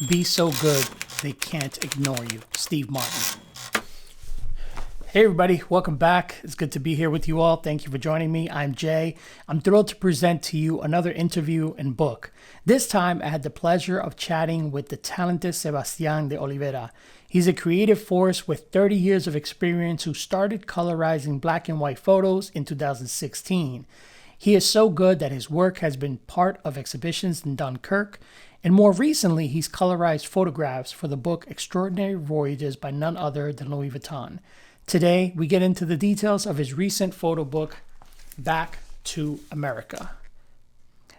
Be so good they can't ignore you. Steve Martin. Hey everybody, welcome back. It's good to be here with you all. Thank you for joining me. I'm Jay. I'm thrilled to present to you another interview and book. This time I had the pleasure of chatting with the talented Sėbastien de Oliveira. He's a creative force with 30 years of experience who started colorizing black and white photos in 2016. He is so good that his work has been part of exhibitions in Dunkirk, and more recently he's colorized photographs for the book Extraordinary Voyages by none other than Louis Vuitton. Today, we get into the details of his recent photo book, Back to America.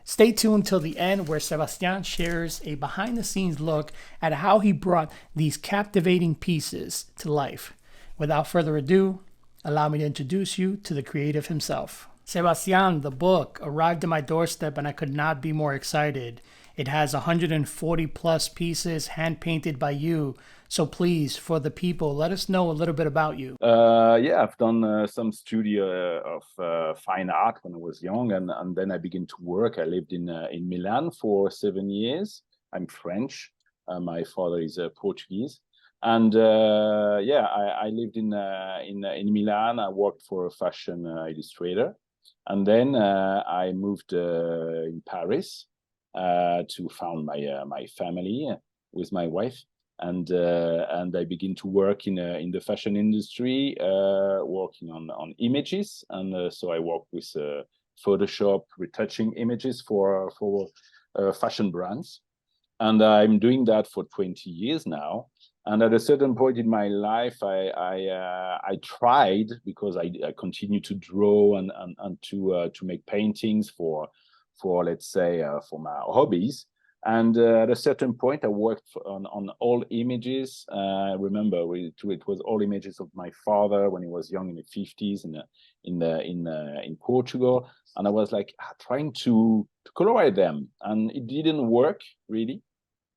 Stay tuned till the end, where Sėbastien shares a behind-the-scenes look at how he brought these captivating pieces to life. Without further ado, allow me to introduce you to the creative himself. Sėbastien, the book, arrived at my doorstep and I could not be more excited. It has 140 plus pieces hand-painted by you. So please, for the people, let us know a little bit about you. Yeah, I've done some studio of fine art when I was young, and then I began to work. I lived in Milan for 7 years. I'm French. My father is Portuguese, and yeah, I lived in Milan. I worked for a fashion illustrator, and then I moved in Paris to found my family with my wife. And I begin to work in the fashion industry, working on images, and so I work with Photoshop, retouching images for fashion brands, and I'm doing that for 20 years now. And at a certain point in my life, I tried, because I continue to draw and to make paintings for let's say for my hobbies. And at a certain point, I worked on all images. Remember, it was all images of my father when he was young in the 50s in Portugal, and I was like trying to colorize them, and it didn't work really.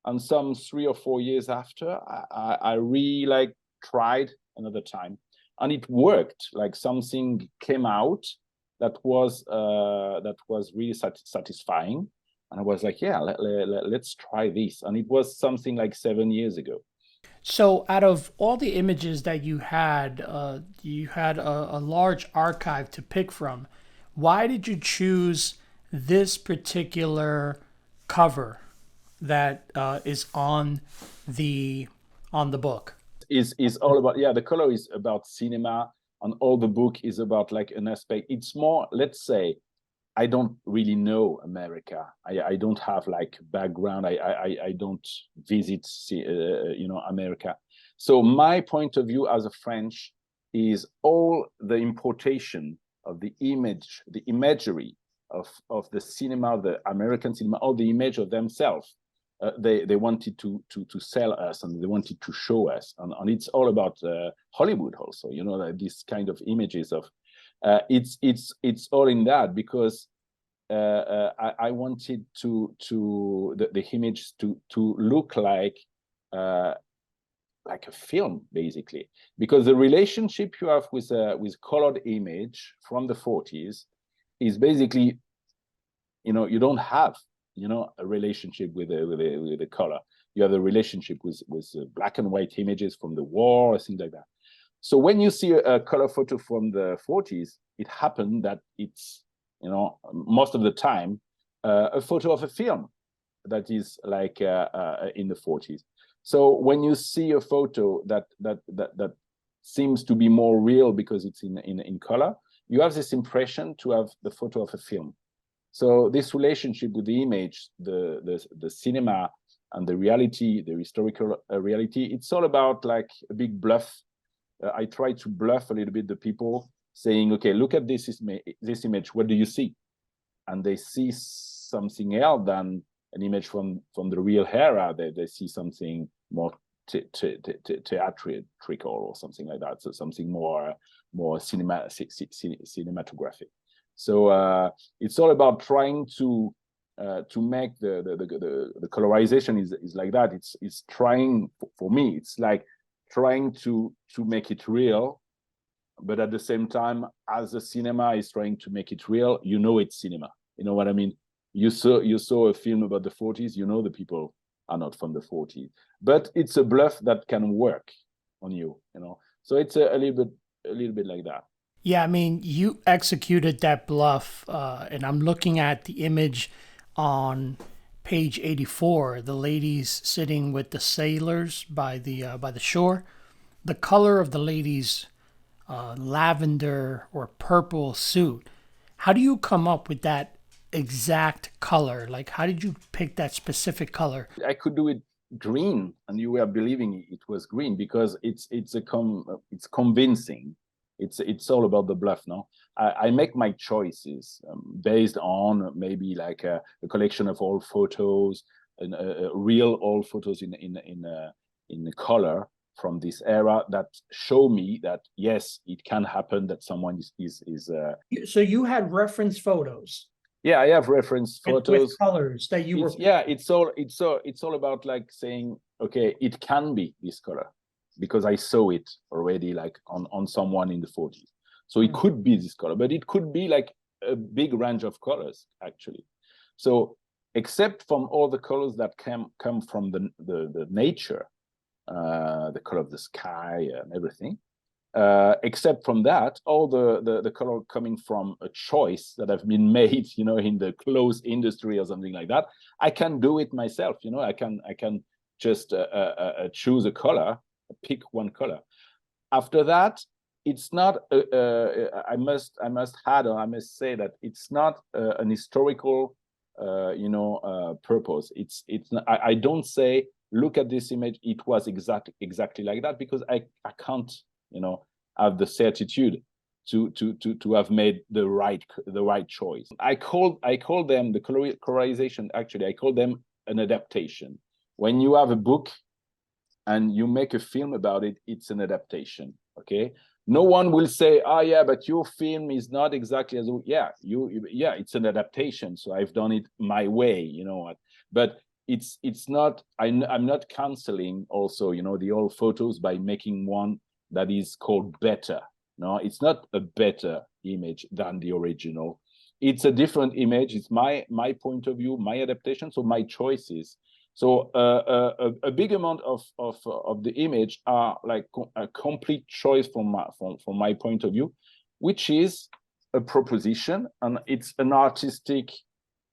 And some 3 or 4 years after, I really like tried another time, and it worked. Like something came out that was really satisfying. And I was like, yeah, let's try this. And it was something like 7 years ago. So out of all the images that you had a large archive to pick from. Why did you choose this particular cover that is on the book? Is all about, yeah, the color is about cinema, and all the book is about like an aspect. It's more, let's say, I don't really know America. I don't have like background. I don't visit, America. So my point of view as a French is all the importation of the image, the imagery of the cinema, the American cinema, all the image of themselves. They wanted to sell us, and they wanted to show us, and it's all about Hollywood also. You know, like this kind of images of. It's all in that, because I wanted the image to look like a film, basically, because the relationship you have with colored image from the 40s is basically, you don't have a relationship with the color. You have a relationship with black and white images from the war or things like that. So when you see a color photo from the 40s, it happened that it's, most of the time, a photo of a film that is like in the 40s. So when you see a photo that seems to be more real because it's in color, you have this impression to have the photo of a film. So this relationship with the image, the cinema, and the reality, the historical reality, it's all about like a big bluff. I try to bluff a little bit the people, saying, okay, look at this image, what do you see? And they see something else than an image from the real era. They see something more theatrical or something like that. So something more cinematographic. So it's all about trying to make the colorization is like that. It's trying, for me, it's like trying to make it real, but at the same time, as the cinema is trying to make it real, it's cinema. You know what I mean? You saw a film about the 40s, the people are not from the 40s. But it's a bluff that can work on you, you know. So it's a little bit like that. Yeah, I mean, you executed that bluff, and I'm looking at the image on page 84, the ladies sitting with the sailors by the shore. The color of the ladies' lavender or purple suit. How do you come up with that exact color? Like, how did you pick that specific color? I could do it green, and you were believing it was green because it's convincing. It's all about the bluff. No, I make my choices based on maybe like a collection of old photos and real old photos in color from this era that show me that yes, it can happen that someone is. So you had reference photos. Yeah, I have reference photos with colors that you were. Yeah, it's all about like saying, okay, it can be this color because I saw it already like on someone in the 40s. So it could be this color, but it could be like a big range of colors actually. So except from all the colors that come from the nature, the color of the sky and everything, except from that, all the color coming from a choice that have been made, you know, in the clothes industry or something like that, I can do it myself. You know, I can just choose a color, pick one color. After that, it's not. I must add, or I must say that it's not an historical, purpose. It's. I don't say, look at this image. It was exactly like that, because I can't, you know, have the certitude to have made the right choice. I call them the colorization. Actually, I call them an adaptation. When you have a book and you make a film about it, it's an adaptation. Okay, no one will say, "Oh yeah, but your film is not exactly as." Yeah, yeah, it's an adaptation. So I've done it my way. You know what? But it's not. I'm not canceling also, you know, the old photos by making one that is called better. No, it's not a better image than the original. It's a different image. It's my point of view, my adaptation, so my choices. So a big amount of the image are like a complete choice from my point of view, which is a proposition, and it's an artistic,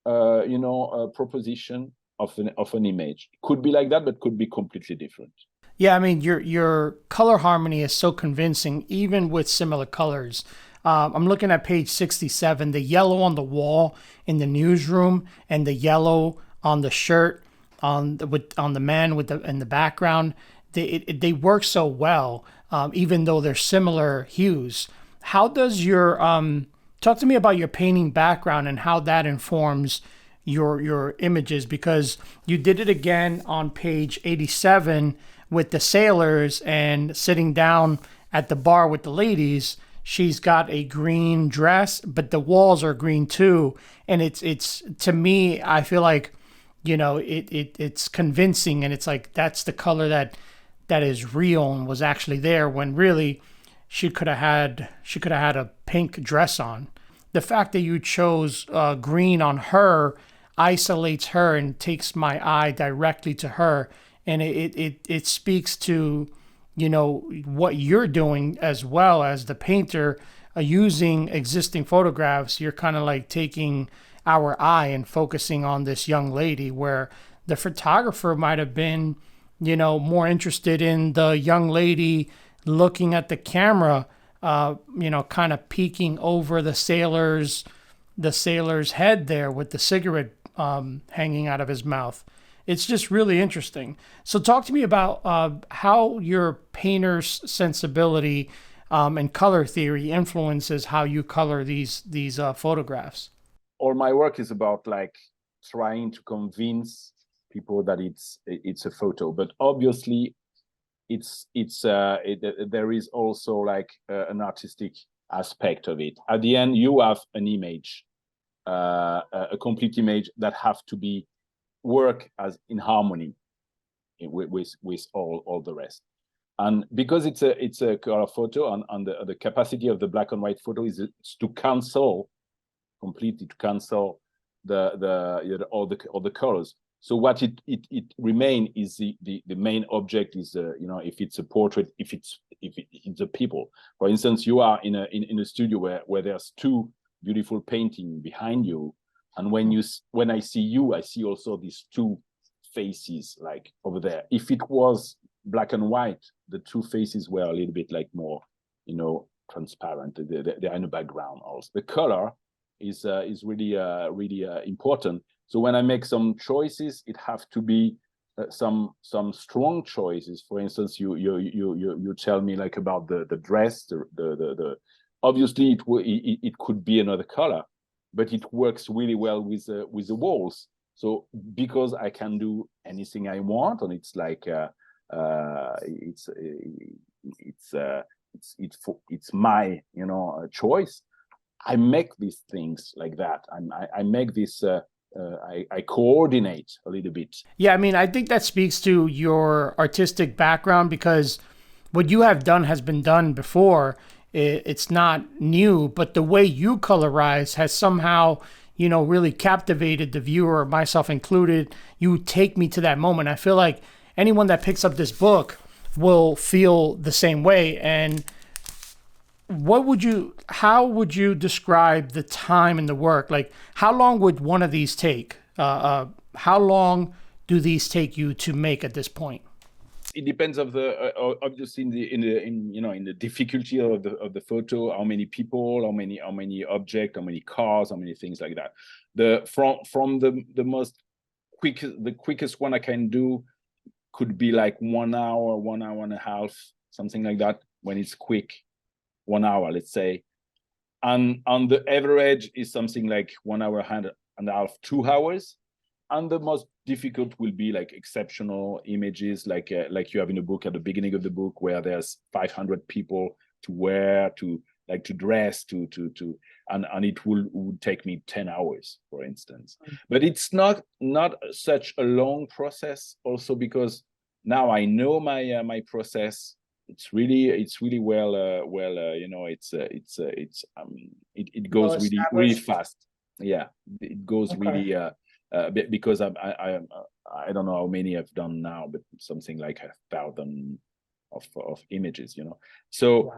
proposition of an image. Could be like that, but could be completely different. Yeah, I mean, your color harmony is so convincing, even with similar colors. I'm looking at page 67, the yellow on the wall in the newsroom and the yellow on the shirt on the man in the background. They work so well, even though they're similar hues. How does your talk to me about your painting background and how that informs your images? Because you did it again on page 87 with the sailors and sitting down at the bar with the ladies. She's got a green dress, but the walls are green too. And it's to me, I feel like, you know, it's convincing, and it's like that's the color that is real and was actually there, when really she could have had a pink dress on. The fact that you chose green on her isolates her and takes my eye directly to her, and it speaks to, you know, what you're doing as well as the painter, using existing photographs. You're kind of like taking our eye and focusing on this young lady, where the photographer might have been, you know, more interested in the young lady looking at the camera, kind of peeking over the sailor's head there with the cigarette hanging out of his mouth. It's just really interesting. So talk to me about how your painter's sensibility and color theory influences how you color these photographs. All my work is about like trying to convince people that it's a photo, but obviously there is also like an artistic aspect of it. At the end, you have an image, a complete image that have to be work as in harmony with all the rest. And because it's a color photo, and the capacity of the black and white photo is to completely cancel all the colors. So what it remain is the main object is you know, if it's a portrait, if it's a people. For instance, you are in a studio where there's two beautiful painting behind you, and when I see you, I see also these two faces like over there. If it was black and white, the two faces were a little bit like more, you know, transparent. They're in the background. Also, the color is really important. So when I make some choices, it have to be some strong choices. For instance, you tell me like about the dress, the obviously it could be another color, but it works really well with the walls. So because I can do anything I want, and it's like it's my, you know, choice. I make these things like that. I make this. I coordinate a little bit. Yeah, I mean, I think that speaks to your artistic background, because what you have done has been done before. It's not new, but the way you colorize has somehow, you know, really captivated the viewer, myself included. You take me to that moment. I feel like anyone that picks up this book will feel the same way. And how would you describe the time and the work? Like, how long would one of these take? How long do these take you to make at this point? It depends of the obviously in the difficulty of the photo, how many people, how many objects, how many cars, how many things like that. From the quickest one I can do could be like 1 hour, 1 hour and a half, something like that. When it's quick, 1 hour, let's say. And on the average is something like 1 hour and a half, 2 hours. And the most difficult will be like exceptional images, like you have in the book at the beginning of the book, where there's 500 people to wear, to dress, and it would take me 10 hours, for instance. But it's not such a long process, also because now I know my process. It's really well you know, it goes really fast. Yeah, it goes okay. Really because I don't know how many I've done now, but something like 1,000 of images, you know. So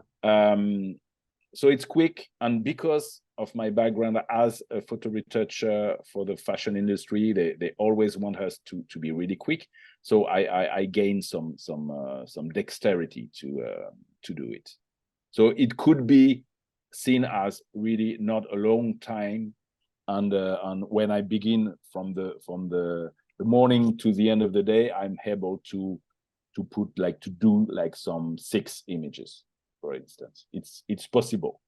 so it's quick, and because of my background as a photo retoucher for the fashion industry, they always want us to be really quick. So I gain some dexterity to do it. So it could be seen as really not a long time, and when I begin from the morning to the end of the day, I'm able to do like some 6 images, for instance. It's possible.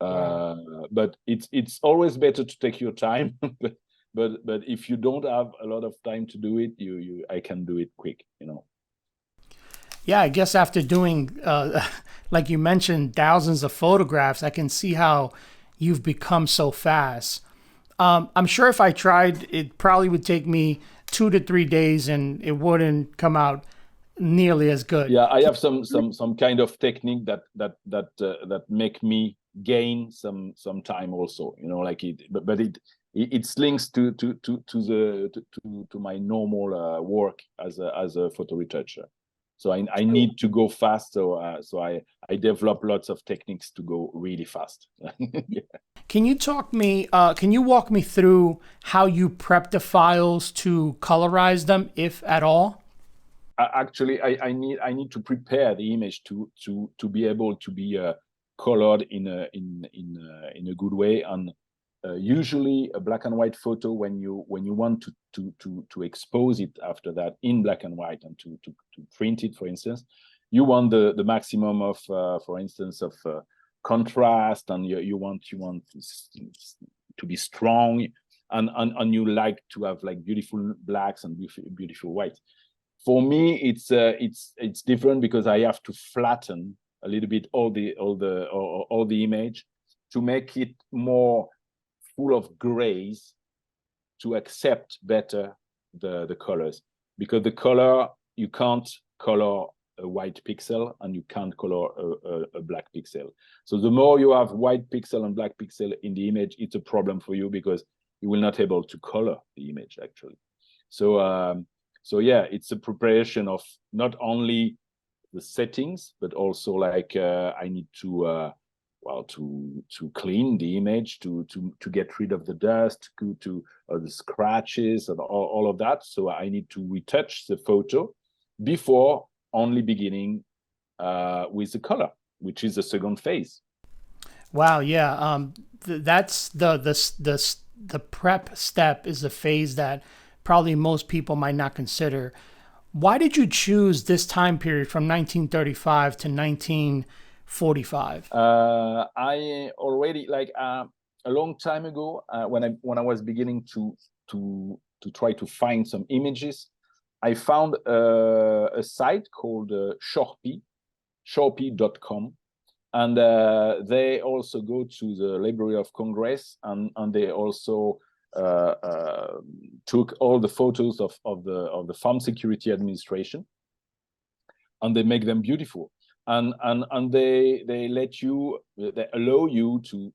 But it's always better to take your time. but if you don't have a lot of time to do it, I can do it quick, you know. Yeah, I guess after doing like you mentioned, thousands of photographs, I can see how you've become so fast. I'm sure if I tried, it probably would take me 2 to 3 days and it wouldn't come out nearly as good. Yeah, I have some kind of technique that make me gain some time also, you know, like but it links to my normal work as a photo retoucher. So I need to go fast, so I develop lots of techniques to go really fast. Yeah. Can you walk me through how you prep the files to colorize them, if at all? Actually, I need to prepare the image to be able to be colored in a good way. And usually a black and white photo, when you want to expose it after that in black and white and to print it, for instance, you want the maximum of for instance of contrast, and you want to be strong, and you like to have like beautiful blacks and beautiful whites. For me, it's different, because I have to flatten a little bit all the image to make it more full of grays, to accept better the colors, because the color, you can't color a white pixel and you can't color a black pixel. So the more you have white pixel and black pixel in the image, it's a problem for you, because you will not able to color the image actually. So yeah, it's a preparation of not only the settings, but also like I need to to clean the image, to get rid of the dust, to the scratches and all of that. So I need to retouch the photo before only beginning with the color, which is the second phase. Wow, yeah. That's the prep step is a phase that probably most people might not consider. Why did you choose this time period from 1935 to 1945? I already like a long time ago when I was beginning to try to find some images, I found a site called Shorpy.com, and they also go to the Library of Congress, and they also took all the photos of the Farm Security Administration, and they make them beautiful, and they allow you to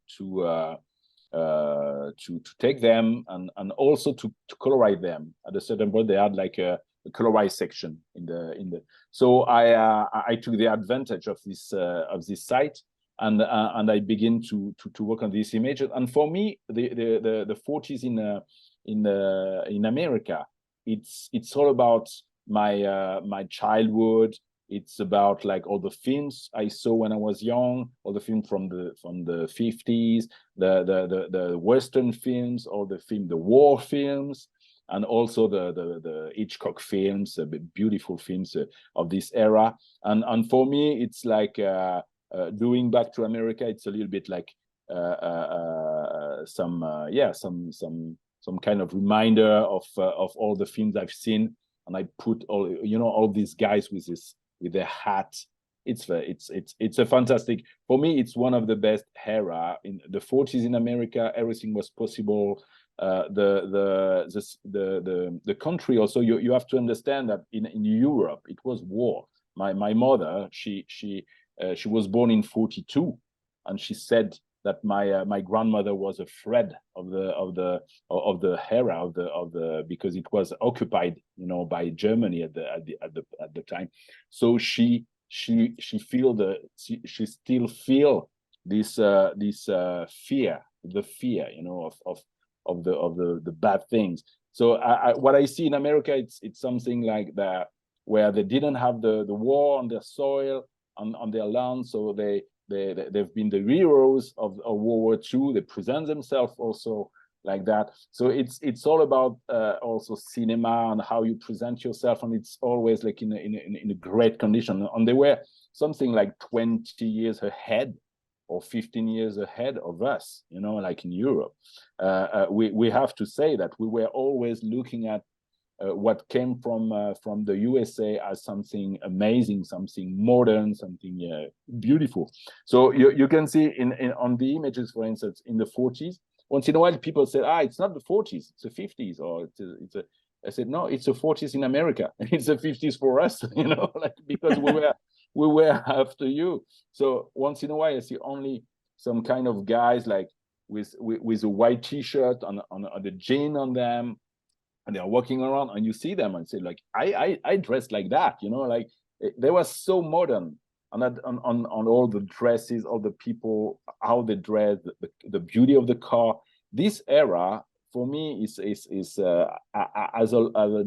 take them and also to colorize them. At a certain point, they had like a colorized section in the. So I took the advantage of this site, and I begin to work on these images. And for me, the 40s in America, it's all about my childhood. It's about like all the films I saw when I was young, all the films from the 50s, the Western films, all the war films, and also the Hitchcock films, the beautiful films of this era. And for me, it's like doing back to America. It's a little bit like some kind of reminder of all the films I've seen, and I put all these guys with their hat. It's a fantastic, for me, it's one of the best era in the 40s in America. Everything was possible. The country also, you have to understand that in Europe it was war. My mother, she was born in 42, and she said that my grandmother was afraid of the era of the because it was occupied by Germany at the time. So she still feel this fear, the fear of the bad things. So what I see in America, it's something like that, where they didn't have the war on their soil, on their land, so they've been the heroes of World War II. They present themselves also like that. So it's all about also cinema and how you present yourself, and it's always like in a great condition. And they were something like 20 years ahead or 15 years ahead of us, like in Europe. We have to say that we were always looking at what came from the USA as something amazing, something modern, something beautiful. So you can see on the images, for instance, in the 40s, once in a while people say, it's not the 40s, it's the 50s, or I said, no, it's the 40s in America. It's the 50s for us, like, because we were after you. So once in a while I see only some kind of guys like with a white t-shirt on the jean on them, and they are walking around, and you see them and say, like, I dressed like that, like they were so modern, and that on all the dresses, all the people, how they dress, the beauty of the car. This era for me is as a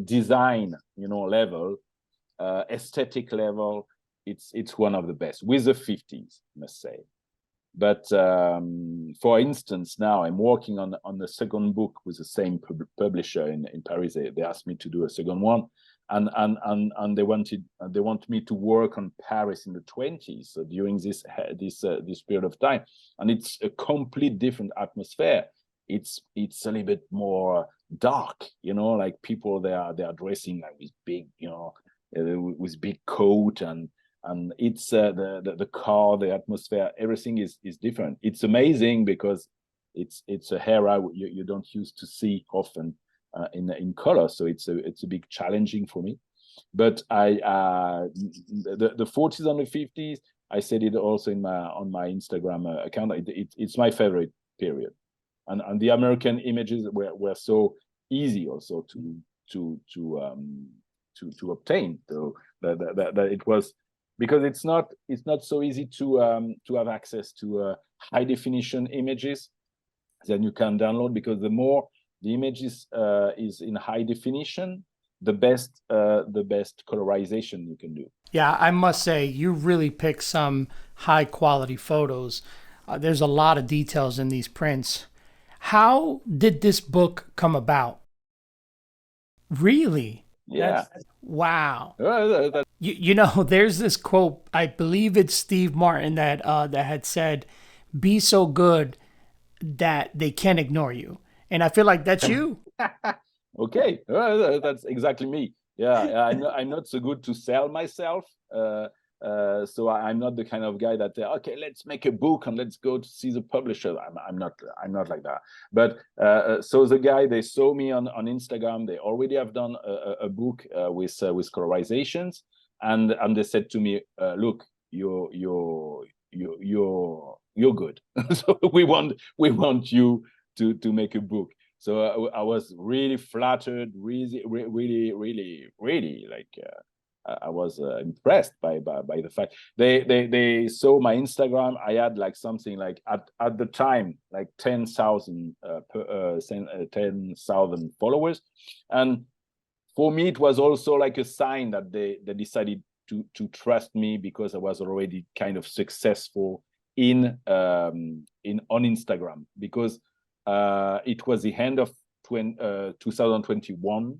design level, aesthetic level, it's one of the best with the 50s, I must say. But for instance, now I'm working on the second book with the same publisher in Paris. They asked me to do a second one, and they want me to work on Paris in the 20s. So during this period of time, and it's a complete different atmosphere. It's a little bit more dark, like people they are dressing like with big, with big coat, and it's the car, the atmosphere, everything is different. It's amazing because it's a era you don't used to see often in color. So it's a big challenging for me. But the 40s and the 50s, I said it also on my Instagram account. It's my favorite period, and the American images were so easy also to obtain. So that it was, because it's not so easy to have access to high definition images that you can download, because the more the image is in high definition, the best colorization you can do. Yeah, I must say, you really pick some high quality photos. There's a lot of details in these prints. How did this book come about? Really? Yeah. Wow. You know, there's this quote, I believe it's Steve Martin, that had said, "Be so good that they can't ignore you." And I feel like that's you. Okay, that's exactly me. Yeah, I'm not so good to sell myself. So I'm not the kind of guy that okay, let's make a book and let's go to see the publisher. I'm not like that. But so the guy, they saw me on Instagram. They already have done a book with colorizations, and they said to me, look, you're good. So we want you to make a book. So I was really flattered, really like I was impressed by the fact they saw my Instagram. I had like something like at the time like 10,000 followers, and for me it was also like a sign that they decided to trust me, because I was already kind of successful on Instagram, because it was the end of 2021,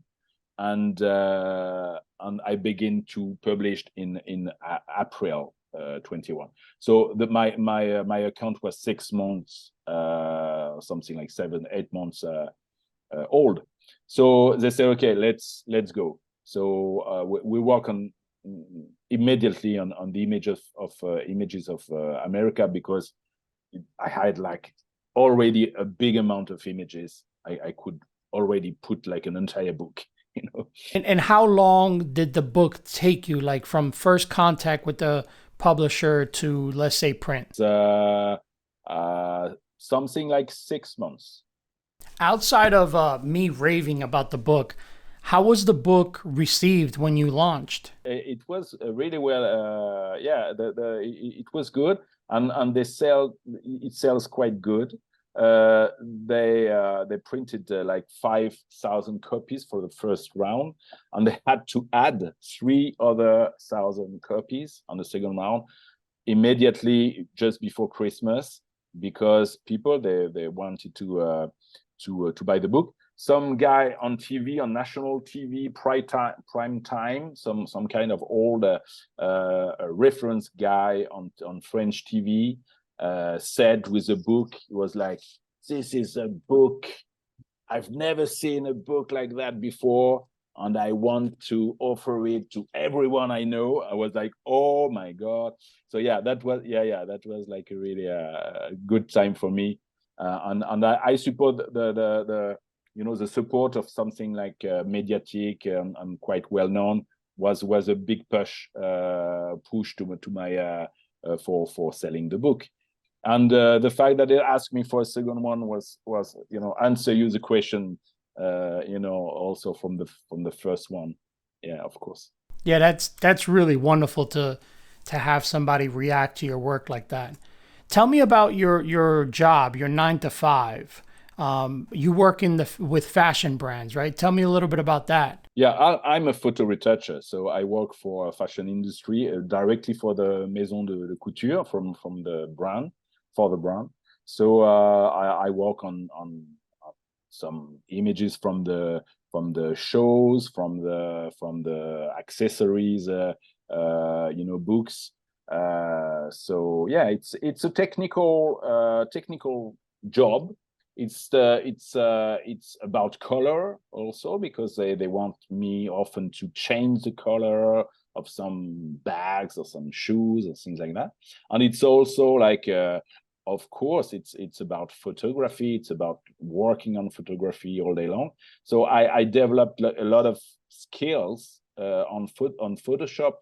and I began to publish in April 21. So my account was 6 months, something like 7-8 months old. So they said, okay, let's go. So we work on immediately on the images of America, because I had like already a big amount of images. I could already put like an entire book, you know. And how long did the book take you, like from first contact with the publisher to, let's say, print? Something like 6 months. Outside of me raving about the book, how was the book received when you launched? It was really well. Yeah, it was good, and it sells quite good. They printed like 5,000 copies for the first round, and they had to add 3,000 copies on the second round immediately just before Christmas, because people they wanted to buy the book. Some guy on TV, on national TV, prime time, some kind of old reference guy on French TV said with the book, he was like, "This is a book. I've never seen a book like that before, and I want to offer it to everyone I know." I was like, "Oh my God!" So yeah, that was like a really good time for me, and I support the support of something like mediatic and quite well known was a big push to my for selling the book. And the fact that they asked me for a second one was answer you the question also from the first one. Yeah, of course. Yeah, that's really wonderful to have somebody react to your work like that. Tell me about your job, your 9 to 5. You work with fashion brands, right? Tell me a little bit about that. Yeah, I'm a photo retoucher, so I work for a fashion industry directly for the Maison de Couture from the brand, for the brand. So I work on some images from the shows, from the accessories, books. So yeah, it's a technical job. It's about color also, because they want me often to change the color of some bags or some shoes or things like that. And it's also like of course it's about photography. It's about working on photography all day long. So I developed a lot of skills on Photoshop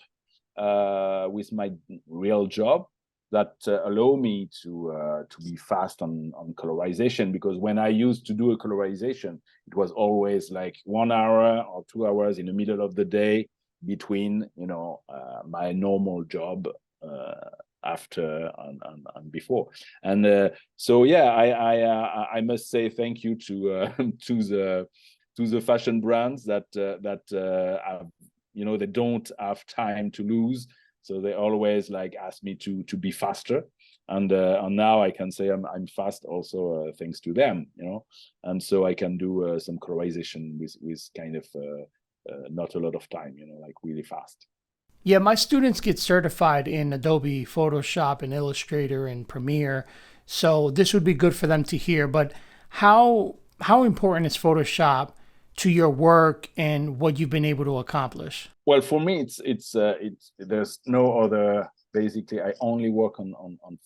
with my real job. that allow me to be fast on colorization, because when I used to do a colorization, it was always like 1 hour or 2 hours in the middle of the day between, you know, my normal job after and before. And so yeah, I must say thank you to to the fashion brands that have, you know, they don't have time to lose, so they always like ask me to be faster, and now I can say I'm fast also thanks to them, you know, and so I can do some colorization with kind of not a lot of time, you know, like really fast. Yeah, my students get certified in Adobe Photoshop and Illustrator and Premiere, so this would be good for them to hear. But how important is Photoshop to your work and what you've been able to accomplish? Well, for me, it's there's no other. Basically, I only work on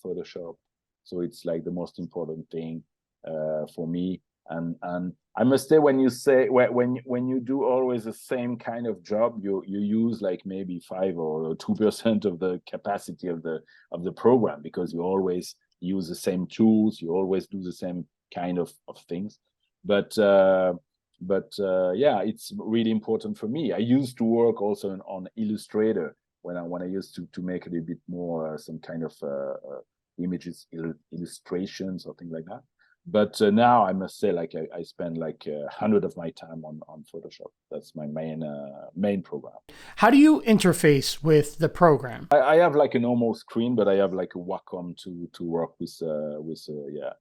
Photoshop, so it's like the most important thing for me. And I must say, when you say when you do always the same kind of job, you use like maybe 5 or 2% of the capacity of the program, because you always use the same tools, you always do the same kind of things. But yeah, it's really important for me. I used to work also on Illustrator when I used to make a little bit more some kind of images, illustrations or things like that. But now I must say, like I spend like 100 of my time on Photoshop. That's my main program. How do you interface with the program? I have like a normal screen, but I have like a Wacom to work with. Yeah,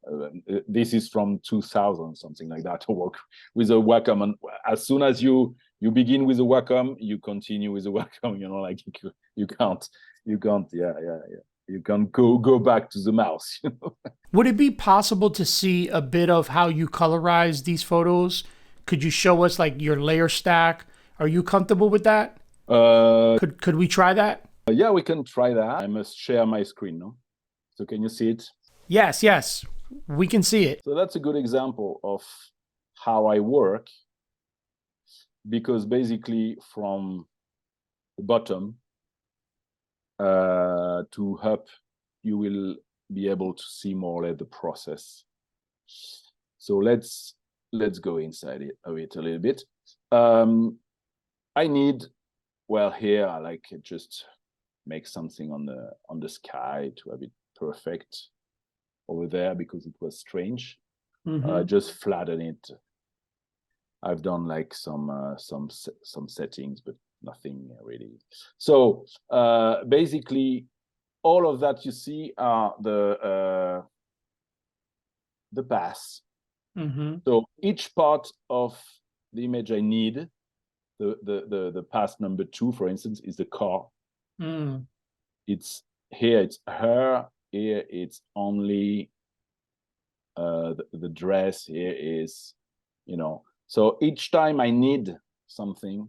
this is from 2000, something like that, to work with a Wacom. And as soon as you begin with a Wacom, you continue with a Wacom. You know, like you can't. Yeah. You can go back to the mouse. You know? Would it be possible to see a bit of how you colorize these photos? Could you show us like your layer stack? Are you comfortable with that? Could we try that? Yeah, we can try that. I must share my screen, no? So can you see it? Yes, we can see it. So that's a good example of how I work, because basically from the bottom to up, you will be able to see more or less the process. So let's go inside of it a little bit. I need, well, here I like just make something on the sky to have it perfect over there, because it was strange. Just flatten it. I've done like some settings, but nothing really. So basically, all of that you see are the paths. So each part of the image I need, the path number 2, for instance, is the car. It's here, it's her. Here, it's only the dress. Here is, you know. So each time I need something,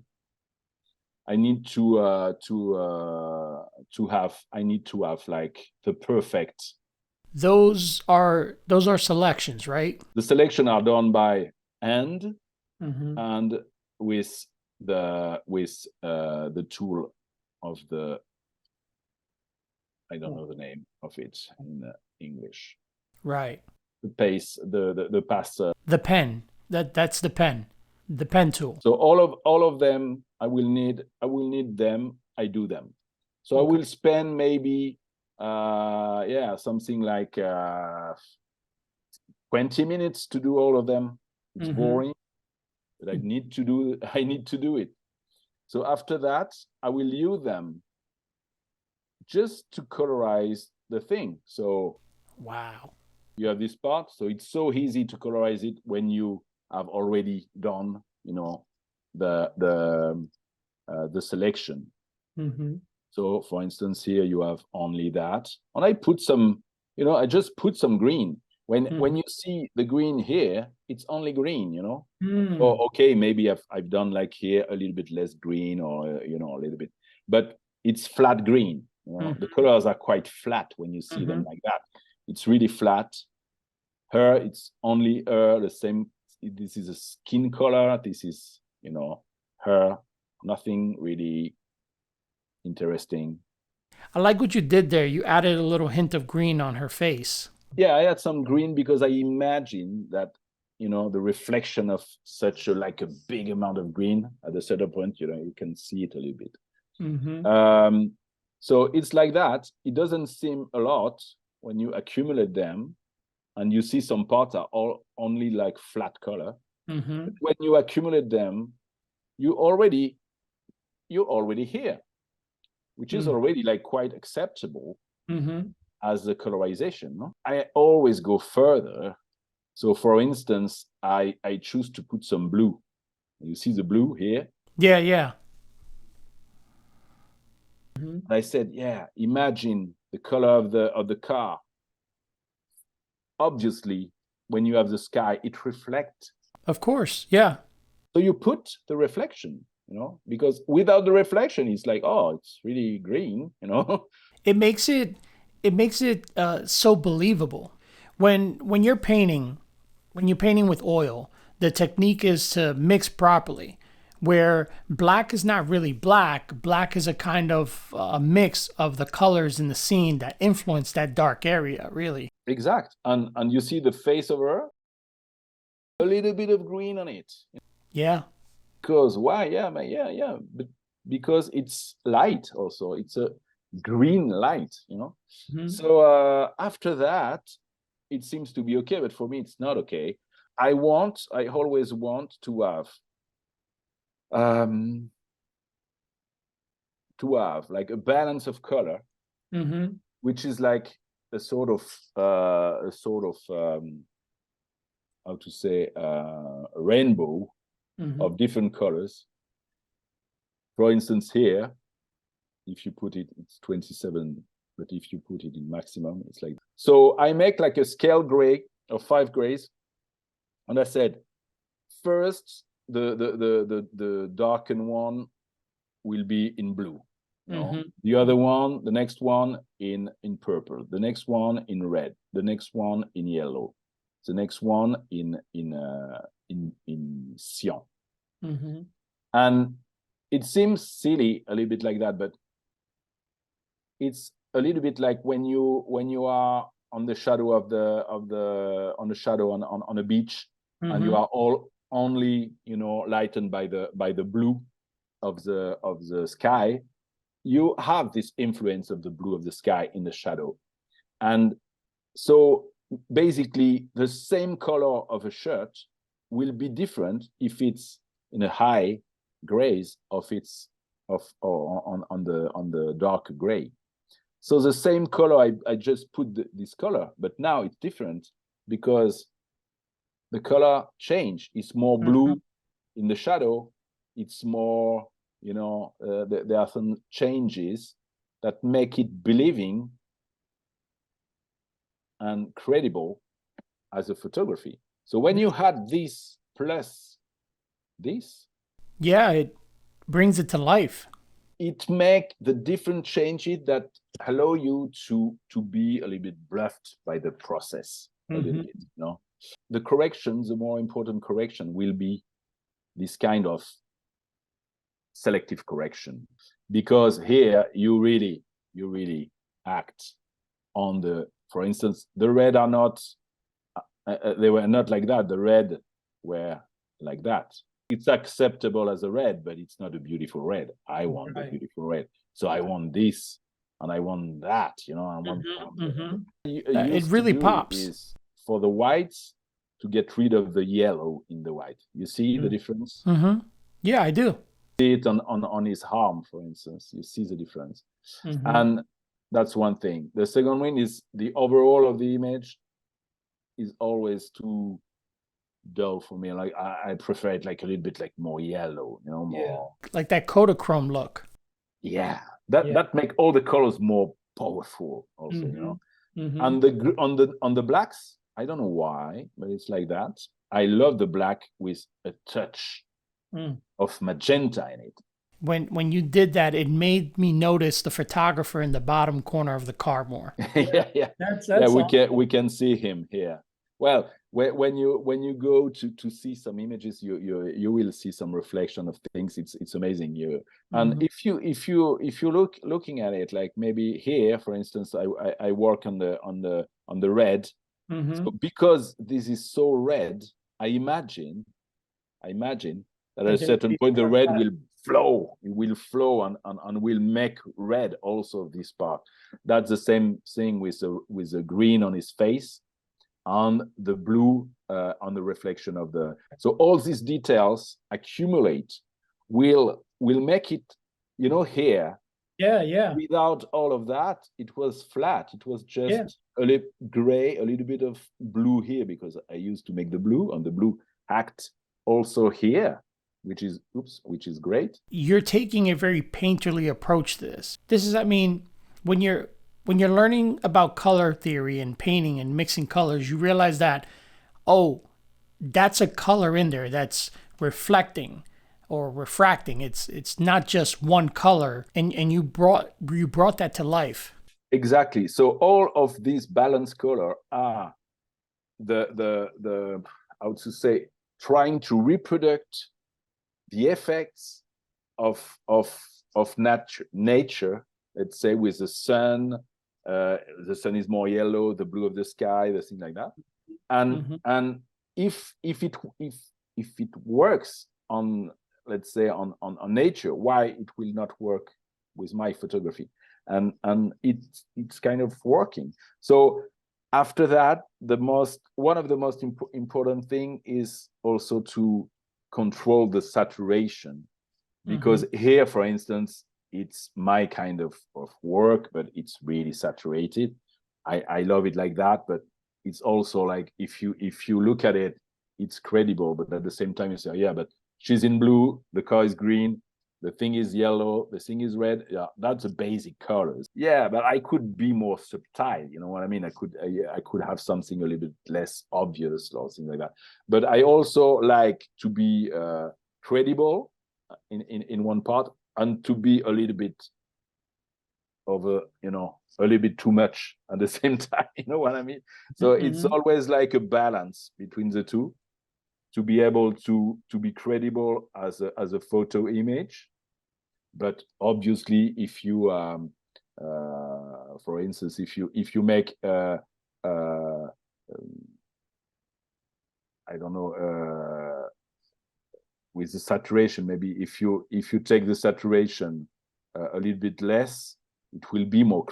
I need to have like the perfect. Those are selections, right? The selection are done by hand and with the tool of the, I don't know the name of it in English. Right. The pace, the pass. The pen. That's the pen. The pen tool. So all of them, I will need them. I do them. So okay. I will spend maybe something like 20 minutes to do all of them. It's boring, but I need to do it. So after that, I will use them just to colorize the thing. So wow, you have this part. So it's so easy to colorize it when you have already done, you know, the selection. So for instance, here you have only that, and I put some, you know, I just put some green. When you see the green here, it's only green, you know. Or okay, maybe I've done like here a little bit less green, or you know, a little bit, but it's flat green. You know? The colors are quite flat when you see them like that. It's really flat. Her, it's only her, the same. This is a skin color. This is, you know, her. Nothing really interesting. I like what you did there. You added a little hint of green on her face. Yeah, I had some green because I imagine that, you know, the reflection of such a like a big amount of green at a certain point, you know, you can see it a little bit. Mm-hmm. So it's like that. It doesn't seem a lot when you accumulate them, and you see some parts are all only like flat color. Mm-hmm. But when you accumulate them, you already here, which is already like quite acceptable Mm-hmm. as a colorization. No? I always go further. So for instance, I choose to put some blue. You see the blue here? Yeah, yeah. And I said, yeah, imagine the color of the car. Obviously, when you have the sky, it reflects. Of course, yeah. So you put the reflection, you know, because without the reflection, it's like, oh, it's really green, you know. It makes it so believable. When you're painting, when you're painting with oil, the technique is to mix properly. Where black is not really black, black is a kind of a mix of the colors in the scene that influence that dark area, really. Exact. And you see the face of her, a little bit of green on it. Yeah. Because why? Yeah, man, yeah. But because it's light also. It's a green light, you know. Mm-hmm. So after that, it seems to be okay, but for me, it's not okay. I always want to have like a balance of color, Mm-hmm. which is like a sort of how to say a rainbow of different colors. For instance, here, if you put it, it's 27, but if you put it in maximum, it's like, so I make like a scale gray of 5 grays, and I said first the darkened one will be in blue, you know? The other one, the next one in purple, the next one in red, the next one in yellow, the next one in cyan. And it seems silly a little bit like that, but it's a little bit like when you are on the shadow on a beach, and you are all only, you know, lightened by the blue of the sky. You have this influence of the blue of the sky in the shadow. And so basically the same color of a shirt will be different if it's in a high grays or if it's on the dark gray. So the same color, I just put this color, but now it's different because the color change. It's more blue in the shadow. It's more, you know, there are some changes that make it believing and credible as a photography. So when you had this plus this, yeah, it brings it to life. It make the different changes that allow you to be a little bit bluffed by the process a little bit, you know. The corrections, the more important correction will be this kind of selective correction, because here you really act on the, for instance, the red are not they were not like that. The red were like that. It's acceptable as a red, but it's not a beautiful red. I want the beautiful red, so I want this and I want that, you know. I want It really pops. Is for the whites to get rid of the yellow in the white. You see the difference? Yeah, I do. See it on his arm, for instance. You see the difference. And that's one thing. The second one is the overall of the image is always too dull for me. Like I prefer it like a little bit like more yellow, you know, more like that Kodachrome look. Yeah, that make all the colors more powerful also, you know. And on the blacks, I don't know why, but it's like that. I love the black with a touch of magenta in it. When you did that, it made me notice the photographer in the bottom corner of the car more. yeah. That's yeah, we can see him here. Well, when you go to see some images, you will see some reflection of things. It's amazing. And if you looking at it, like maybe here, for instance, I work on the red. So because this is so red, I imagine that at a certain point the red will flow. It will flow and will make red also this part. That's the same thing with the green on his face, on the blue on the reflection of the. So all these details accumulate will make it, here. Yeah. Without all of that, it was flat. It was just a little gray, a little bit of blue here, because I used to make the blue, and the blue act also here, which is great. You're taking a very painterly approach to this. This is, I mean, when you're learning about color theory and painting and mixing colors, you realize that, oh, that's a color in there that's reflecting or refracting. It's not just one color, and you brought that to life. Exactly. So all of these balanced color are the how to say, trying to reproduce the effects of nature. Let's say with the sun is more yellow, the blue of the sky, the thing like that. And if it works on, let's say, on nature, why it will not work with my photography? And it's kind of working. So after that, one of the most important thing is also to control the saturation, because here, for instance, it's my kind of work, but it's really saturated. I love it like that, but it's also like, if you look at it, it's credible, but at the same time you say, yeah, but she's in blue, the car is green, the thing is yellow, the thing is red. Yeah, that's the basic colors. Yeah, but I could be more subtle. You know what I mean? I could have something a little bit less obvious or something like that. But I also like to be credible in one part, and to be a little bit over, a little bit too much at the same time. You know what I mean? So it's always like a balance between the two, to be able to be credible as a photo image. But obviously, if you for instance, if you make I don't know, with the saturation, maybe if you take the saturation a little bit less, it will be more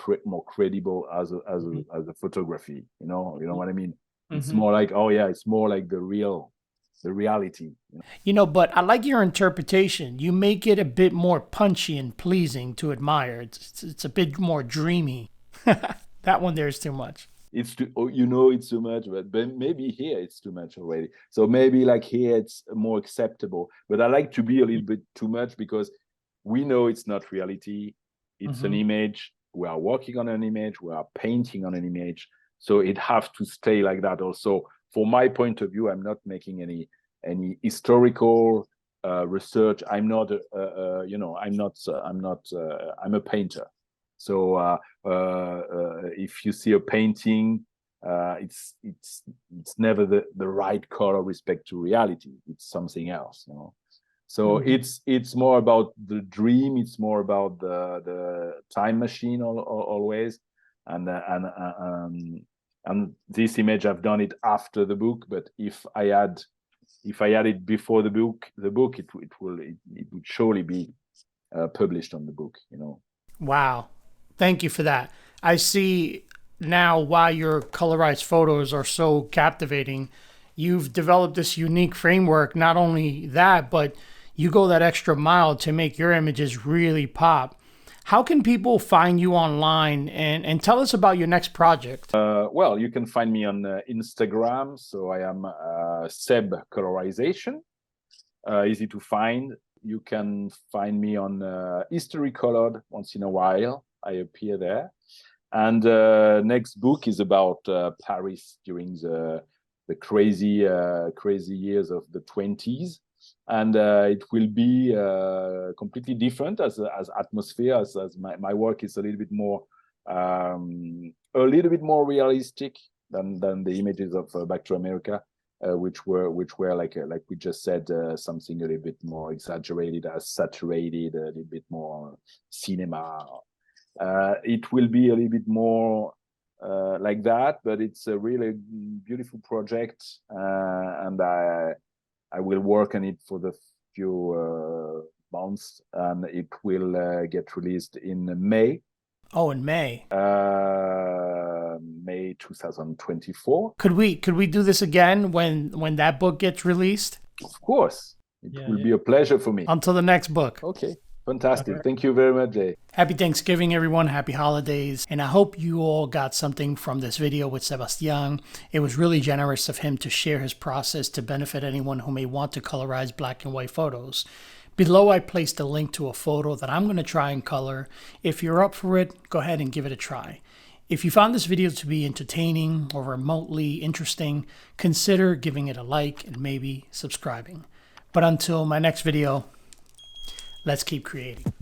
credible as a photography. You know what I mean? It's more like, oh yeah, it's more like the reality. But I like your interpretation. You make it a bit more punchy and pleasing to admire. It's a bit more dreamy. That one there is too much. It's too, it's too much, but maybe here it's too much already. So maybe like here it's more acceptable. But I like to be a little bit too much, because we know it's not reality. It's an image. We are working on an image. We are painting on an image. So it has to stay like that. Also, for my point of view, I'm not making any historical research. I'm not I'm a painter. So if you see a painting, it's never the right color respect to reality. It's something else. So it's more about the dream. It's more about the time machine always. And this image, I've done it after the book. But if I had it before the book, it would surely be published on the book. Wow, thank you for that. I see now why your colorized photos are so captivating. You've developed this unique framework. Not only that, but you go that extra mile to make your images really pop. How can people find you online, and tell us about your next project? Well, you can find me on Instagram. So I am Seb Colorization. Easy to find. You can find me on History Colored. Once in a while, I appear there. And next book is about Paris during the crazy years of the 20s. And it will be completely different as atmosphere, as my work is a little bit more realistic than the images of Back to America. which were like we just said, something a little bit more exaggerated, as saturated, a little bit more cinema. It will be a little bit more like that, but it's a really beautiful project, and I will work on it for the few months, and it will get released in May. Oh, in May. May 2024. Could we do this again when that book gets released? Of course. It will be a pleasure for me. Until the next book. Okay. Fantastic. Okay. Thank you very much, Jay. Happy Thanksgiving, everyone. Happy holidays. And I hope you all got something from this video with Sébastien. It was really generous of him to share his process to benefit anyone who may want to colorize black and white photos. Below, I placed a link to a photo that I'm going to try and color. If you're up for it, go ahead and give it a try. If you found this video to be entertaining or remotely interesting, consider giving it a like and maybe subscribing. But until my next video, let's keep creating.